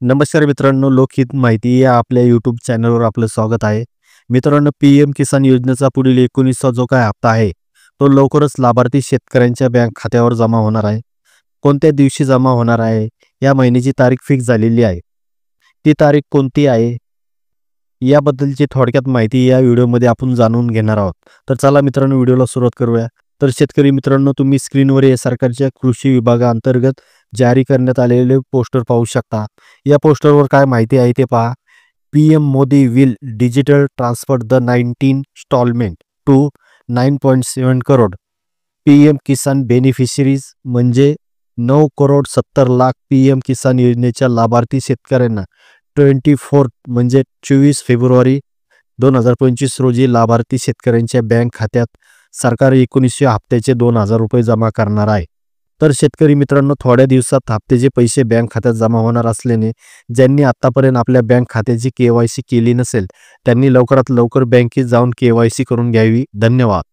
नमस्कार मित्रांनो, लोकहित माहिती या आपल्या यूट्यूब चॅनलवर आपलं स्वागत आहे. मित्रांनो, पीएम किसान योजनेचा पुढील 19वा जो काय हप्ता आहे तो लवकरच लाभार्थी शेतकऱ्यांच्या बँक खात्यावर जमा होणार आहे. कोणत्या दिवशी जमा होणार आहे, या महिन्याची तारीख फिक्स झालेली आहे. ती तारीख कोणती आहे याबद्दलची थोडक्यात माहिती या व्हिडिओमध्ये आपण जाणून घेणार आहोत. तर चला मित्रांनो, व्हिडिओला सुरुवात करूया. तर शेतकरी मित्रांनो, तुम्ही स्क्रीनवर या सरकारच्या कृषी विभागाअंतर्गत जारी करण्यात आलेले पोस्टर पाहू शकता. या पोस्टरवर काय माहिती आहे ते पहा. PM Modi will digital transfer the 19 instalment to 9.7 crore PM Kisan beneficiaries, म्हणजे 9,70,00,000 पीएम किसान योजनेच्या लाभार्थी शेतकऱ्यांना 24 फेब्रुवारी 2025 रोजी लाभार्थी शेतकऱ्यांच्या बँक खात्यात सरकार 19व्या हप्त्याचे 2,000 रुपये जमा करणार आहे. तर शेतकरी मित्रांनो, थोड्या दिवसात हप्त्याचे पैसे बँक खात्यात जमा होणार असल्याने ज्यांनी आतापर्यंत आपल्या बँक खात्याची केवायसी केली नसेल त्यांनी लवकरात लवकर बँकेत जाऊन केवायसी करून घ्यावी. धन्यवाद.